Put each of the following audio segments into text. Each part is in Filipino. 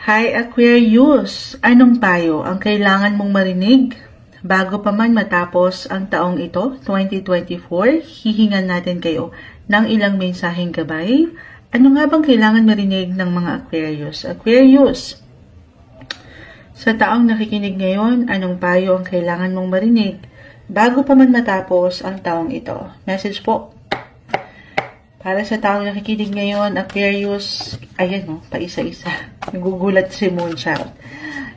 Hi Aquarius! Anong payo ang kailangan mong marinig? Bago pa man matapos ang taong ito, 2024, hihingan natin kayo ng ilang mensaheng gabay. Ano nga bang kailangan marinig ng mga Aquarius? Aquarius! Sa taong nakikinig ngayon, anong payo ang kailangan mong marinig? Bago pa man matapos ang taong ito. Message po. Para sa taong nakikinig ngayon, Aquarius, ayan o, paisa-isa. Nagugulat si Moonchild.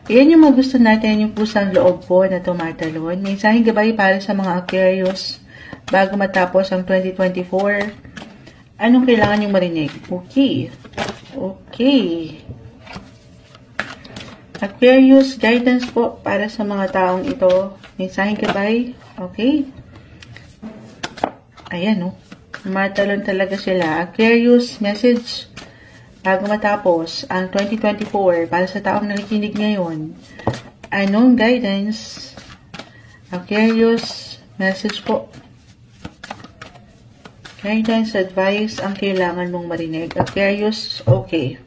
Ayan yung mga gusto natin, yung pusang loob po na tumatalon. May isang gabay para sa mga Aquarius bago matapos ang 2024. Anong kailangan yung marinig? Okay. Okay. Aquarius, guidance po para sa mga taong ito. May isang gabay. Okay. Ayan o. Matalon talaga sila. Aquarius, message bago matapos ang 2024 para sa taong nakikinig ngayon. Anong guidance? Aquarius, message po. Guidance, advice ang kailangan mong marinig. Aquarius, okay.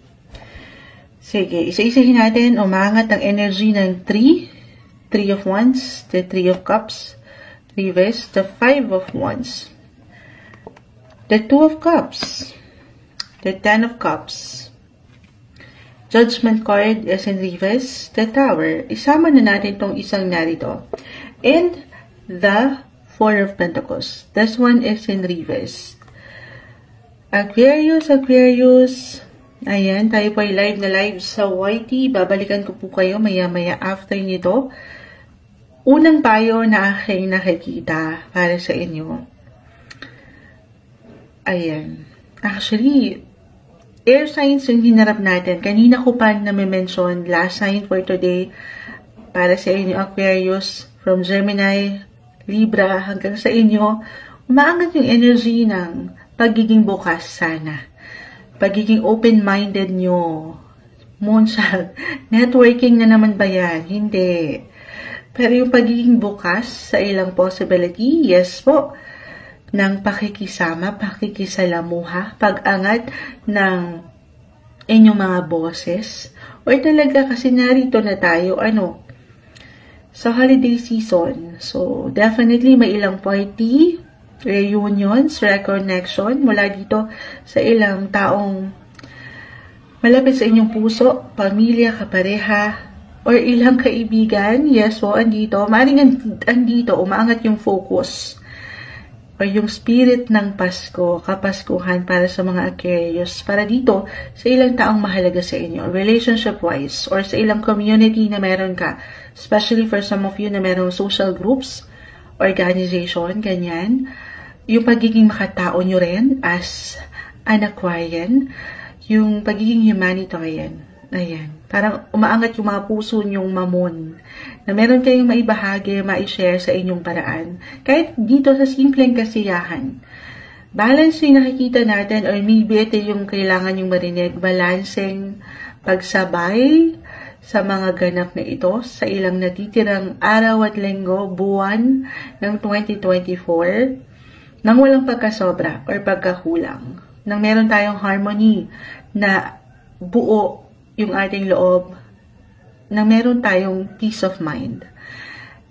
Sige, isa-isahin natin. Umangat ang energy ng 3 of Wands, the 3 of Cups, reverse, the 5 of Wands, the 2 of Cups, the 10 of Cups, Judgment card is in reverse, the Tower. Isama na natin itong isang narito. And the 4 of Pentacles. This one is in reverse. Aquarius, Aquarius. Ayan, tayo po ay live na live sa YT. Babalikan ko po kayo maya-maya after nito. Unang payo na aking nakikita para sa inyo. Ayan. Actually, air signs yung hinarap natin. Kanina ko pa na-mention last sign for today para sa inyo, Aquarius, from Gemini, Libra, hanggang sa inyo, umaangat yung energy ng pagiging bukas sana. Pagiging open-minded nyo. Moonchild, networking na naman ba yan? Hindi. Pero yung pagiging bukas sa ilang possibility, yes po, ng pakikisama, pakikisalamuha, pag-angat ng inyong mga boses, or talaga kasi narito na tayo, sa holiday season. So, definitely may ilang party, reunions, reconnection, mula dito sa ilang taong malapit sa inyong puso, pamilya, kapareha, or ilang kaibigan, yes po, andito, maaaring andito, umaangat yung focus, o yung spirit ng Pasko, Kapaskuhan para sa mga Aquarius, para dito sa ilang taong mahalaga sa inyo, relationship-wise, or sa ilang community na meron ka, especially for some of you na merong social groups, organization, ganyan, yung pagiging makatao nyo rin as an Aquarian, yung pagiging humanitarian, ayan, parang umaangat yung mga puso nyong mamon, na meron kayong maibahagi, ma-share sa inyong paraan. Kahit dito sa simpleng kasiyahan. Balance yung nakikita natin, or maybe ito yung kailangan yung marinig, balancing pagsabay sa mga ganap na ito, sa ilang natitirang araw at linggo, buwan ng 2024, nang walang pagkasobra or pagkakulang. Nang meron tayong harmony na buo yung ating loob, na meron tayong peace of mind.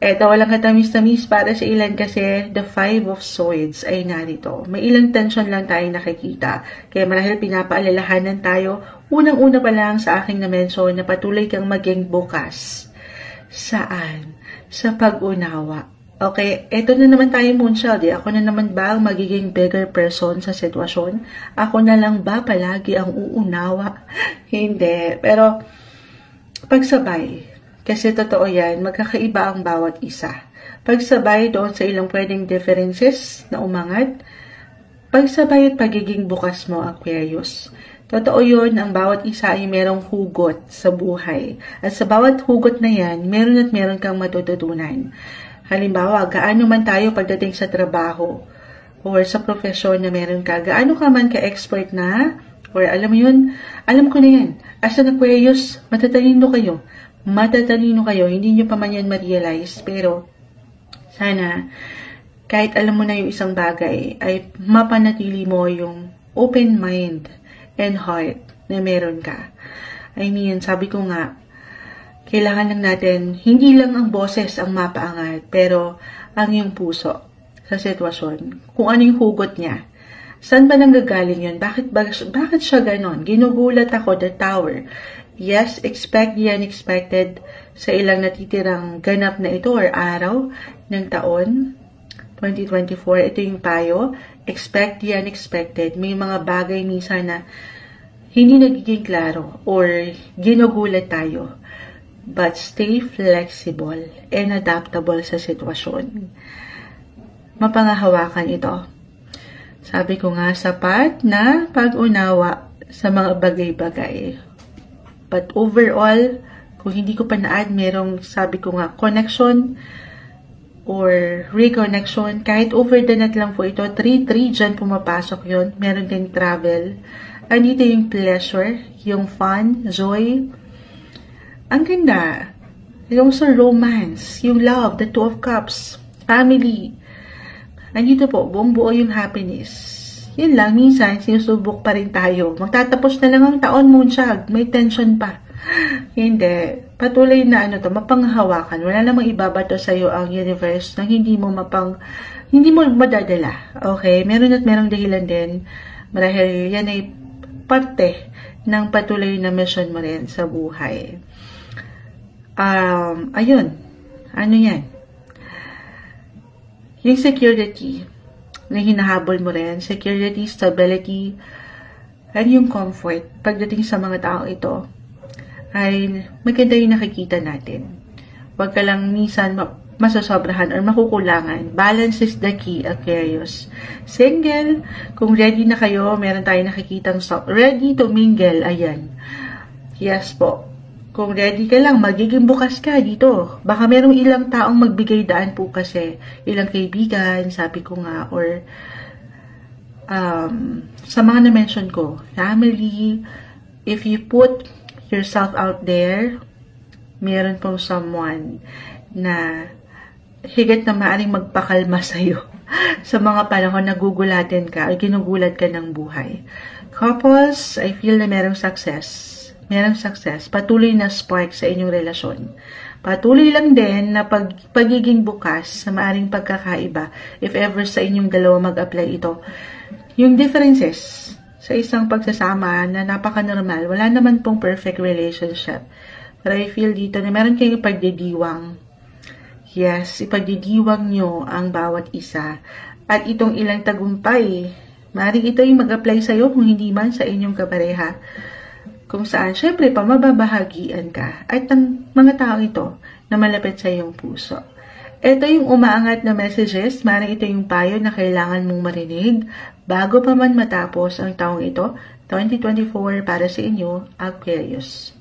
Eto, walang katamis-tamis para sa ilan kasi the 5 of Swords ay narito. May ilang tension lang tayong nakikita. Kaya marahil pinapaalalahanan tayo, unang-una pa lang sa aking na-mention na patuloy kang maging bukas. Saan? Sa pag-unawa. Okay, eto na naman tayo, Moonchild. Ako na naman ba ang magiging bigger person sa sitwasyon? Ako na lang ba palagi ang uunawa? Hindi. Pero pagsabay, kasi totoo yan, magkakaiba ang bawat isa. Pagsabay doon sa ilang pwedeng differences na umangat, pagsabay at pagiging bukas mo, Aquarius. Totoo yun, ang bawat isa ay merong hugot sa buhay. At sa bawat hugot na yan, meron at meron kang matututunan. Halimbawa, gaano man tayo pagdating sa trabaho or sa profesyon na meron ka, gaano ka man ka-expert na, or alam mo yun, alam ko na yan. As an Aquarius, matatalino kayo. Matatalino kayo. Hindi nyo pa man yan ma-realize. Pero, sana, kahit alam mo na yung isang bagay, ay mapanatili mo yung open mind and heart na meron ka. I mean, sabi ko nga, kailangan lang natin, hindi lang ang boses ang mapaangat, pero ang yung puso sa sitwasyon. Kung ano yung hugot niya. Saan ba nanggagaling yun? Bakit siya ganon? Ginugulat ako, the tower. Yes, expect the unexpected sa ilang natitirang ganap na ito or araw ng taon 2024. Ito yung payo. Expect the unexpected. May mga bagay minsan na hindi nagiging klaro or ginugulat tayo. But stay flexible and adaptable sa sitwasyon. Mapangahawakan ito. Sabi ko nga, sapat na pag-unawa sa mga bagay-bagay. But overall, kung hindi ko pa na-add, merong, sabi ko nga, connection or reconnection. Kahit over the net lang po ito, 3-3 dyan pumapasok yun. Meron din travel. Andito yung pleasure, yung fun, joy. Ang ganda. Yung sa romance, yung love, the Two of Cups, family. Andito po, buong buo yung happiness. Yun lang, minsan, sinusubok pa rin tayo. Magtatapos na lang ang taon, Moonshag. May tension pa. Hindi. Patuloy na mapanghawakan. Wala namang ibabato sa'yo ang universe na hindi mo madadala. Okay? Meron at merong dahilan din. Marahil yan ay parte ng patuloy na mission mo rin sa buhay. Ayun. Ano yan? Yung security na hinahabol mo rin, security, stability, and yung comfort pagdating sa mga tao ito, ay maganda yung nakikita natin. Huwag ka lang minsan masasobrahan or makukulangan. Balance is the key, Aquarius. Single, kung ready na kayo, meron tayong nakikitang ready to mingle, ayan. Yes po. Kung ready ka lang, magiging bukas ka dito. Baka merong ilang taong magbigay daan po kasi. Ilang kaibigan, sabi ko nga, or sa mga na-mention ko, family, if you put yourself out there, meron pong someone na higit na maaring magpakalma sa'yo sa mga panahon na gugulatin ka o ginugulat ka ng buhay. Couples, I feel na merong success. Merong success, patuloy na spark sa inyong relasyon. Patuloy lang din na pagiging bukas sa maaring pagkakaiba, if ever sa inyong dalawa mag-apply ito. Yung differences sa isang pagsasama na napaka-normal, wala naman pong perfect relationship. But I feel dito na meron kayong ipagdidiwang. Yes, ipagdidiwang nyo ang bawat isa. At itong ilang tagumpay, maaring ito yung mag-apply sa'yo kung hindi man sa inyong kapareha. Kung saan, syempre pa, mababahagian ka. At ang mga tao ito na malapit sa iyong puso. Ito yung umaangat na messages, maaaring ito yung payo na kailangan mong marinig bago pa man matapos ang taong ito, 2024 para sa inyo, Aquarius.